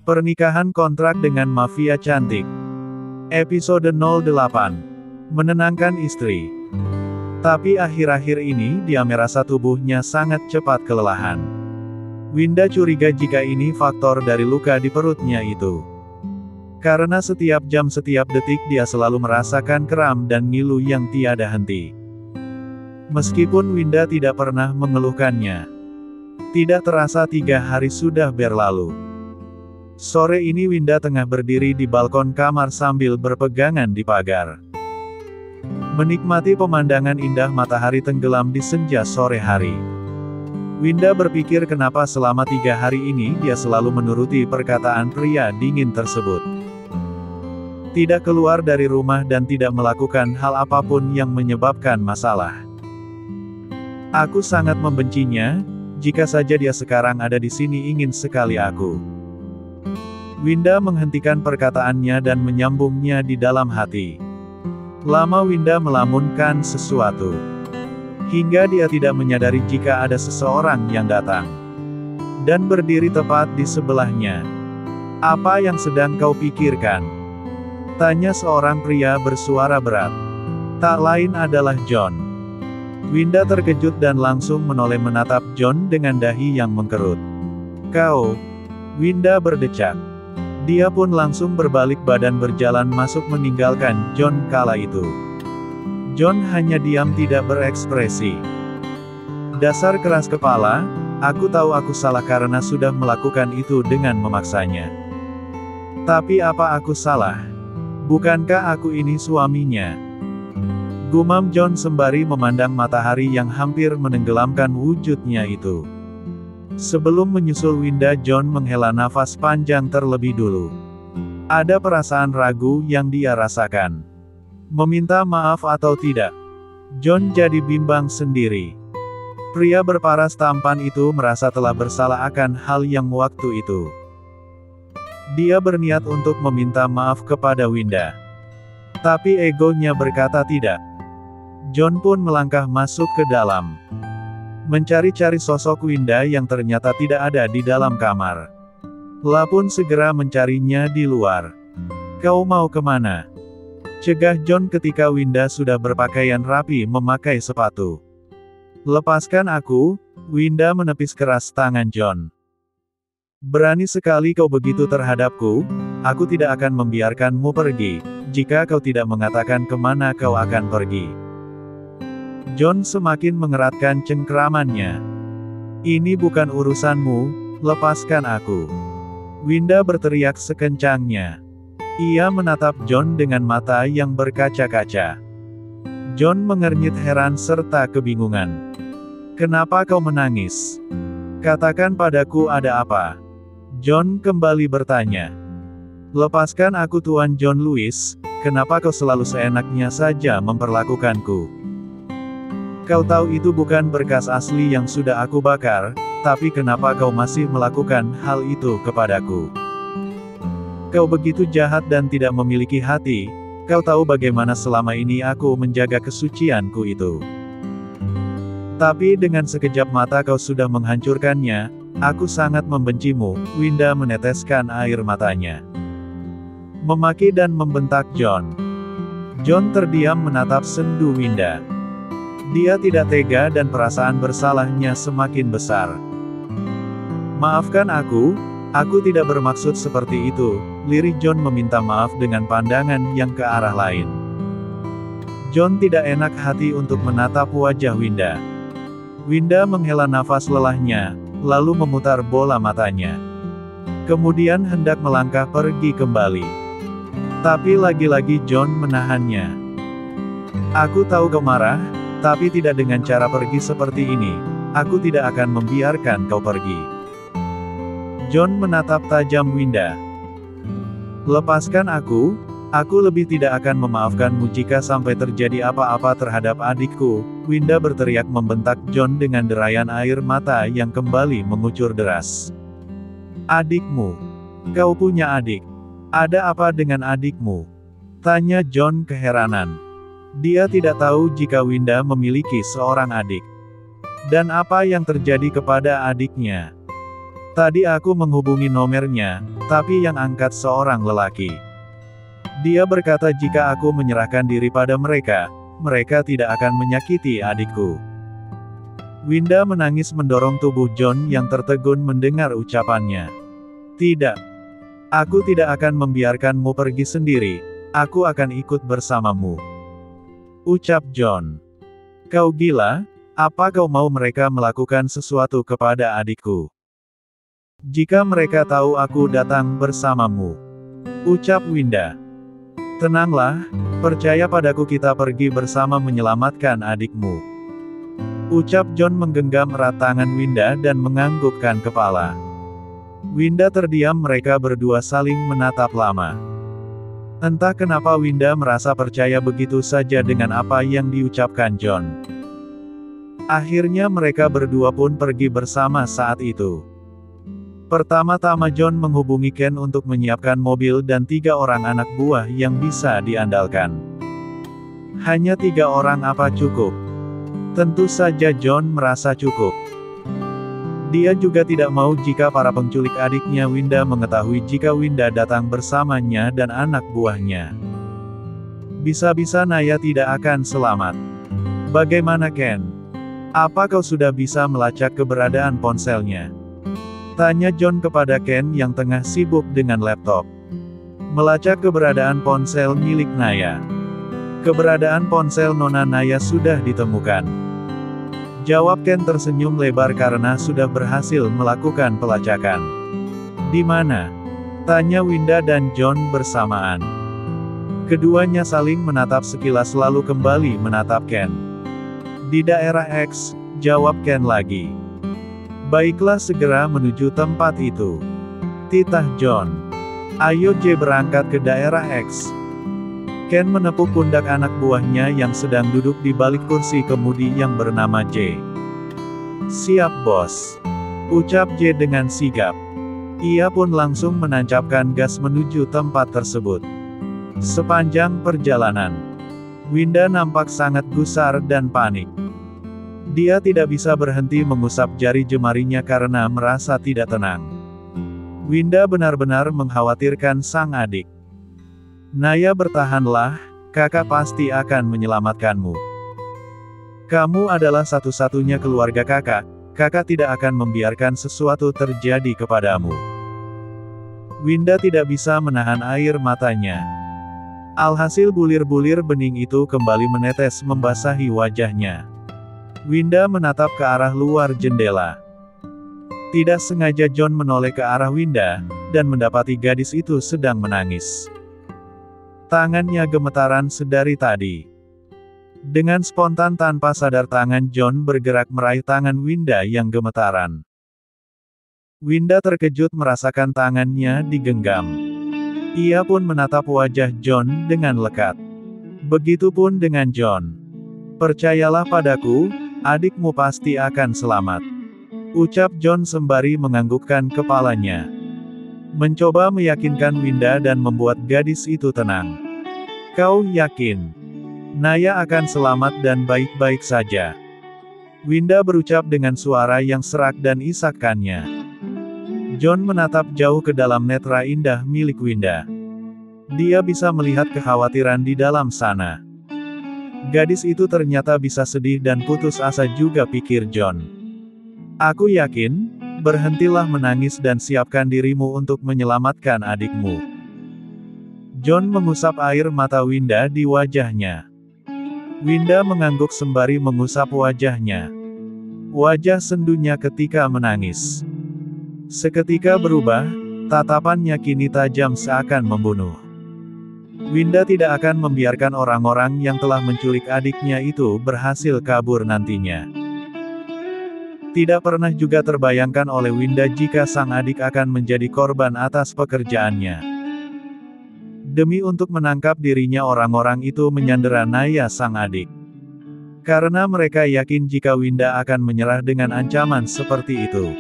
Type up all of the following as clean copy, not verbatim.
Pernikahan kontrak dengan mafia cantik. Episode 08. Menenangkan istri. Tapi akhir-akhir ini dia merasa tubuhnya sangat cepat kelelahan. Winda curiga jika ini faktor dari luka di perutnya itu. Karena setiap jam setiap detik dia selalu merasakan kram dan ngilu yang tiada henti. Meskipun Winda tidak pernah mengeluhkannya. Tidak terasa 3 hari sudah berlalu. Sore ini Winda tengah berdiri di balkon kamar sambil berpegangan di pagar. Menikmati pemandangan indah matahari tenggelam di senja sore hari. Winda berpikir kenapa selama 3 hari ini dia selalu menuruti perkataan pria dingin tersebut. Tidak keluar dari rumah dan tidak melakukan hal apapun yang menyebabkan masalah. Aku sangat membencinya, jika saja dia sekarang ada di sini ingin sekali aku. Winda menghentikan perkataannya dan menyambungnya di dalam hati. Lama Winda melamunkan sesuatu. Hingga dia tidak menyadari jika ada seseorang yang datang. Dan berdiri tepat di sebelahnya. Apa yang sedang kau pikirkan? Tanya seorang pria bersuara berat. Tak lain adalah John. Winda terkejut dan langsung menoleh menatap John dengan dahi yang mengkerut. Kau? Winda berdecak. Dia pun langsung berbalik badan berjalan masuk meninggalkan John kala itu. John hanya diam tidak berekspresi. Dasar keras kepala, aku tahu aku salah karena sudah melakukan itu dengan memaksanya. Tapi apa aku salah? Bukankah aku ini suaminya? Gumam John sembari memandang matahari yang hampir menenggelamkan wujudnya itu. Sebelum menyusul Winda, John menghela nafas panjang terlebih dulu. Ada perasaan ragu yang dia rasakan. Meminta maaf atau tidak? John jadi bimbang sendiri. Pria berparas tampan itu merasa telah bersalah akan hal yang waktu itu. Dia berniat untuk meminta maaf kepada Winda. Tapi egonya berkata tidak. John pun melangkah masuk ke dalam. Mencari-cari sosok Winda yang ternyata tidak ada di dalam kamar. La pun segera mencarinya di luar. Kau mau kemana? Cegah John ketika Winda sudah berpakaian rapi memakai sepatu. Lepaskan aku, Winda menepis keras tangan John. Berani sekali kau begitu terhadapku, aku tidak akan membiarkanmu pergi, jika kau tidak mengatakan kemana kau akan pergi. John semakin mengeratkan cengkeramannya. Ini bukan urusanmu, lepaskan aku. Winda berteriak sekencangnya. Ia menatap John dengan mata yang berkaca-kaca. John mengernyit heran serta kebingungan. Kenapa kau menangis? Katakan padaku ada apa? John kembali bertanya. Lepaskan aku Tuan John Lewis, kenapa kau selalu seenaknya saja memperlakukanku? Kau tahu itu bukan berkas asli yang sudah aku bakar, tapi kenapa kau masih melakukan hal itu kepadaku? Kau begitu jahat dan tidak memiliki hati, kau tahu bagaimana selama ini aku menjaga kesucianku itu. Tapi dengan sekejap mata kau sudah menghancurkannya, aku sangat membencimu, Winda meneteskan air matanya. Memaki dan membentak John. John terdiam menatap sendu Winda. Dia tidak tega dan perasaan bersalahnya semakin besar. Maafkan aku tidak bermaksud seperti itu, lirih John meminta maaf dengan pandangan yang ke arah lain. John tidak enak hati untuk menatap wajah Winda. Winda menghela nafas lelahnya, lalu memutar bola matanya. Kemudian hendak melangkah pergi kembali. Tapi lagi-lagi John menahannya. Aku tahu kau marah, tapi tidak dengan cara pergi seperti ini. Aku tidak akan membiarkan kau pergi. John menatap tajam Winda. Lepaskan aku lebih tidak akan memaafkanmu jika sampai terjadi apa-apa terhadap adikku, Winda berteriak membentak John dengan derayan air mata yang kembali mengucur deras. Adikmu? Kau punya adik? Ada apa dengan adikmu? Tanya John keheranan. Dia tidak tahu jika Winda memiliki seorang adik. Dan apa yang terjadi kepada adiknya. Tadi aku menghubungi nomornya, tapi yang angkat seorang lelaki. Dia berkata jika aku menyerahkan diri pada mereka, mereka tidak akan menyakiti adikku. Winda menangis mendorong tubuh John yang tertegun mendengar ucapannya. Tidak. Aku tidak akan membiarkanmu pergi sendiri, aku akan ikut bersamamu. Ucap John. Kau gila? Apa kau mau mereka melakukan sesuatu kepada adikku? Jika mereka tahu aku datang bersamamu. Ucap Winda. Tenanglah, percaya padaku, kita pergi bersama menyelamatkan adikmu. Ucap John menggenggam erat tangan Winda dan menganggukkan kepala. Winda terdiam, mereka berdua saling menatap lama. Entah kenapa Winda merasa percaya begitu saja dengan apa yang diucapkan John. Akhirnya mereka berdua pun pergi bersama saat itu. Pertama-tama John menghubungi Ken untuk menyiapkan mobil dan 3 orang anak buah yang bisa diandalkan. Hanya 3 orang apa cukup? Tentu saja John merasa cukup. Dia juga tidak mau jika para penculik adiknya Winda mengetahui jika Winda datang bersamanya dan anak buahnya. Bisa-bisa Naya tidak akan selamat. Bagaimana Ken? Apa kau sudah bisa melacak keberadaan ponselnya? Tanya John kepada Ken yang tengah sibuk dengan laptop. Melacak keberadaan ponsel milik Naya. Keberadaan ponsel Nona Naya sudah ditemukan. Jawab Ken tersenyum lebar karena sudah berhasil melakukan pelacakan. Di mana? Tanya Winda dan John bersamaan. Keduanya saling menatap sekilas lalu kembali menatap Ken. Di daerah X, jawab Ken lagi. Baiklah, segera menuju tempat itu. Titah John. Ayo J berangkat ke daerah X. Ken menepuk pundak anak buahnya yang sedang duduk di balik kursi kemudi yang bernama J. Siap bos. Ucap J dengan sigap. Ia pun langsung menancapkan gas menuju tempat tersebut. Sepanjang perjalanan, Winda nampak sangat gusar dan panik. Dia tidak bisa berhenti mengusap jari jemarinya karena merasa tidak tenang. Winda benar-benar mengkhawatirkan sang adik. Naya, bertahanlah, kakak pasti akan menyelamatkanmu. Kamu adalah satu-satunya keluarga kakak, kakak tidak akan membiarkan sesuatu terjadi kepadamu. Winda tidak bisa menahan air matanya. Alhasil bulir-bulir bening itu kembali menetes membasahi wajahnya. Winda menatap ke arah luar jendela. Tidak sengaja John menoleh ke arah Winda, dan mendapati gadis itu sedang menangis. Tangannya gemetaran sedari tadi. Dengan spontan tanpa sadar tangan John bergerak meraih tangan Winda yang gemetaran. Winda terkejut merasakan tangannya digenggam. Ia pun menatap wajah John dengan lekat. Begitupun dengan John. Percayalah padaku, adikmu pasti akan selamat. Ucap John sembari menganggukkan kepalanya. Mencoba meyakinkan Winda dan membuat gadis itu tenang. Kau yakin? Naya akan selamat dan baik-baik saja. Winda berucap dengan suara yang serak dan isakannya. John menatap jauh ke dalam netra indah milik Winda. Dia bisa melihat kekhawatiran di dalam sana. Gadis itu ternyata bisa sedih dan putus asa juga, pikir John. Aku yakin, berhentilah menangis dan siapkan dirimu untuk menyelamatkan adikmu. John mengusap air mata Winda di wajahnya. Winda mengangguk sembari mengusap wajahnya. Wajah sendunya ketika menangis seketika berubah, tatapannya kini tajam seakan membunuh. Winda tidak akan membiarkan orang-orang yang telah menculik adiknya itu berhasil kabur nantinya. Tidak pernah juga terbayangkan oleh Winda jika sang adik akan menjadi korban atas pekerjaannya. Demi untuk menangkap dirinya, orang-orang itu menyandera Naya sang adik. Karena mereka yakin jika Winda akan menyerah dengan ancaman seperti itu.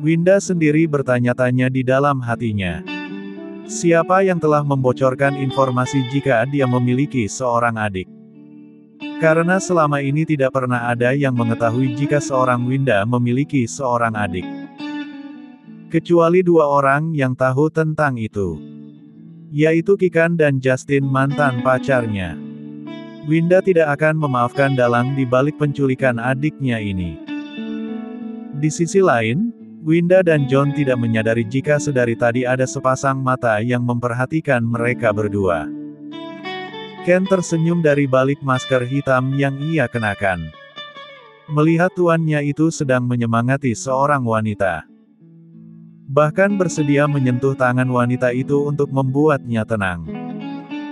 Winda sendiri bertanya-tanya di dalam hatinya. Siapa yang telah membocorkan informasi jika dia memiliki seorang adik? Karena selama ini tidak pernah ada yang mengetahui jika seorang Winda memiliki seorang adik. Kecuali dua orang yang tahu tentang itu. Yaitu Kikan dan Justin, mantan pacarnya. Winda tidak akan memaafkan Dalang di balik penculikan adiknya ini. Di sisi lain, Winda dan John tidak menyadari jika sedari tadi ada sepasang mata yang memperhatikan mereka berdua. Ken tersenyum dari balik masker hitam yang ia kenakan. Melihat tuannya itu sedang menyemangati seorang wanita. Bahkan bersedia menyentuh tangan wanita itu untuk membuatnya tenang.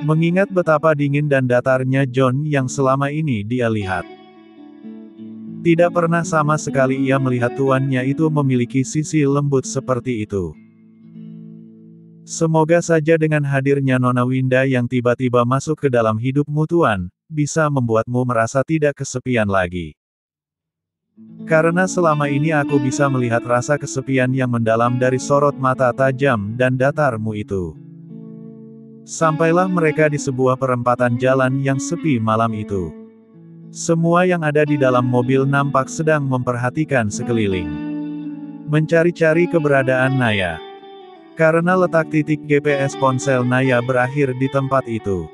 Mengingat betapa dingin dan datarnya John yang selama ini dia lihat. Tidak pernah sama sekali ia melihat tuannya itu memiliki sisi lembut seperti itu. Semoga saja dengan hadirnya Nona Winda yang tiba-tiba masuk ke dalam hidupmu Tuan, bisa membuatmu merasa tidak kesepian lagi. Karena selama ini aku bisa melihat rasa kesepian yang mendalam dari sorot mata tajam dan datarmu itu. Sampailah mereka di sebuah perempatan jalan yang sepi malam itu. Semua yang ada di dalam mobil nampak sedang memperhatikan sekeliling. Mencari-cari keberadaan Naya. Karena letak titik GPS ponsel Naya berakhir di tempat itu.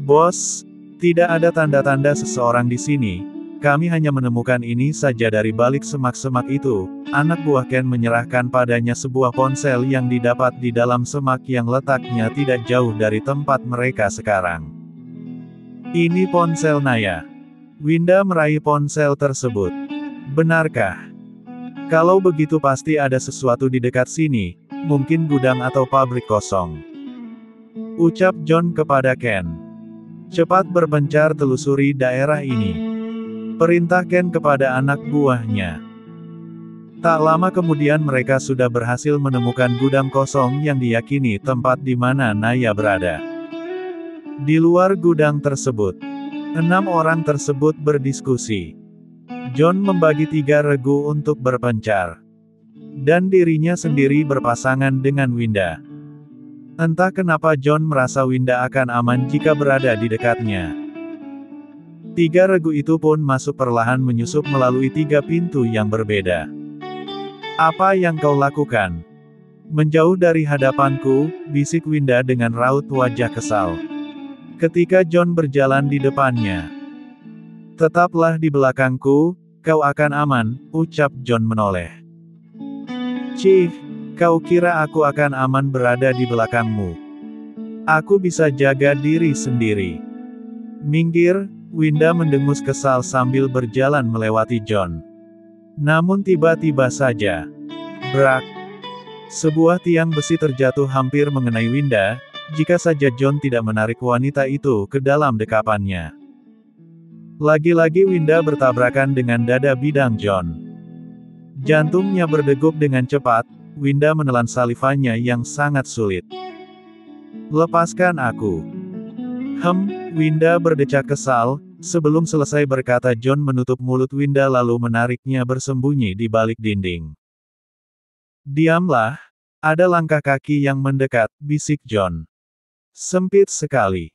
Bos, tidak ada tanda-tanda seseorang di sini. Kami hanya menemukan ini saja dari balik semak-semak itu. Anak buah Ken menyerahkan padanya sebuah ponsel yang didapat di dalam semak yang letaknya tidak jauh dari tempat mereka sekarang. Ini ponsel Naya. Winda meraih ponsel tersebut. Benarkah? Kalau begitu pasti ada sesuatu di dekat sini, mungkin gudang atau pabrik kosong. Ucap John kepada Ken. Cepat berpencar telusuri daerah ini. Perintah Ken kepada anak buahnya. Tak lama kemudian mereka sudah berhasil menemukan gudang kosong yang diyakini tempat di mana Naya berada. Di luar gudang tersebut, 6 orang tersebut berdiskusi. John membagi 3 regu untuk berpencar. Dan dirinya sendiri berpasangan dengan Winda. Entah kenapa John merasa Winda akan aman jika berada di dekatnya. 3 regu itu pun masuk perlahan menyusup melalui 3 pintu yang berbeda. Apa yang kau lakukan? Menjauh dari hadapanku, bisik Winda dengan raut wajah kesal. Ketika John berjalan di depannya. Tetaplah di belakangku, kau akan aman, ucap John menoleh. Cih, kau kira aku akan aman berada di belakangmu? Aku bisa jaga diri sendiri. Minggir, Winda mendengus kesal sambil berjalan melewati John. Namun tiba-tiba saja. Brak. Sebuah tiang besi terjatuh hampir mengenai Winda, jika saja John tidak menarik wanita itu ke dalam dekapannya. Lagi-lagi Winda bertabrakan dengan dada bidang John. Jantungnya berdegup dengan cepat, Winda menelan salivanya yang sangat sulit. Lepaskan aku. Winda berdecak kesal. Sebelum selesai berkata John menutup mulut Winda lalu menariknya bersembunyi di balik dinding. Diamlah, ada langkah kaki yang mendekat, bisik John. Sempit sekali.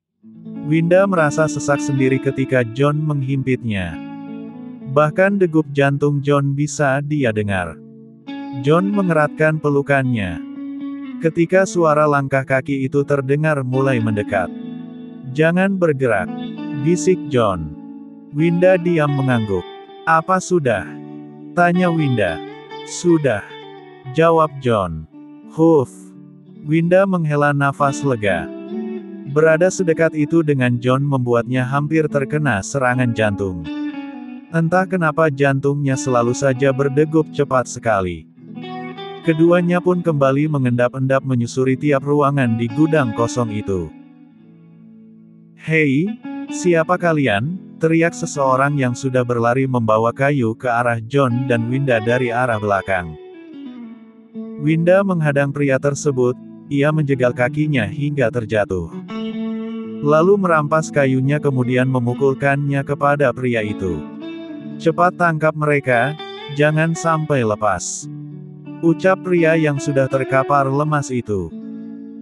Winda merasa sesak sendiri ketika John menghimpitnya. Bahkan degup jantung John bisa dia dengar. John mengeratkan pelukannya. Ketika suara langkah kaki itu terdengar mulai mendekat. Jangan bergerak, bisik John. Winda diam mengangguk. Apa sudah? Tanya Winda. Sudah. Jawab John. Huff. Winda menghela nafas lega. Berada sedekat itu dengan John membuatnya hampir terkena serangan jantung. Entah kenapa jantungnya selalu saja berdegup cepat sekali. Keduanya pun kembali mengendap-endap menyusuri tiap ruangan di gudang kosong itu. Hei, siapa kalian? Teriak seseorang yang sudah berlari membawa kayu ke arah John dan Winda dari arah belakang. Winda menghadang pria tersebut, ia menjegal kakinya hingga terjatuh. Lalu merampas kayunya kemudian memukulkannya kepada pria itu. Cepat tangkap mereka, jangan sampai lepas. Ucap pria yang sudah terkapar lemas itu.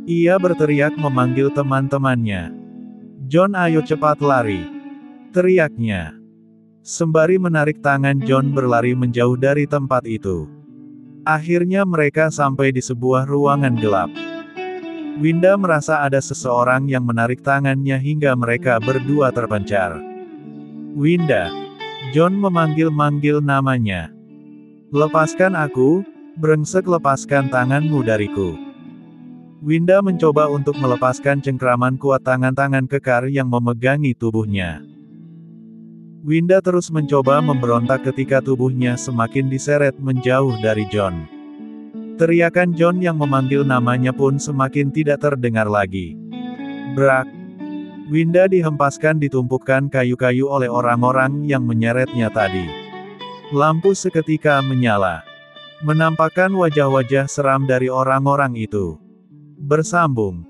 Ia berteriak memanggil teman-temannya. John, ayo cepat lari. Teriaknya. Sembari menarik tangan John berlari menjauh dari tempat itu. Akhirnya mereka sampai di sebuah ruangan gelap. Winda merasa ada seseorang yang menarik tangannya hingga mereka berdua terpencar. Winda. John memanggil-manggil namanya. Lepaskan aku, brengsek, lepaskan tanganmu dariku. Winda mencoba untuk melepaskan cengkraman kuat tangan-tangan kekar yang memegangi tubuhnya. Winda terus mencoba memberontak ketika tubuhnya semakin diseret menjauh dari John. Teriakan John yang memanggil namanya pun semakin tidak terdengar lagi. Brak! Winda dihempaskan di tumpukan kayu-kayu oleh orang-orang yang menyeretnya tadi. Lampu seketika menyala, menampakkan wajah-wajah seram dari orang-orang itu. Bersambung.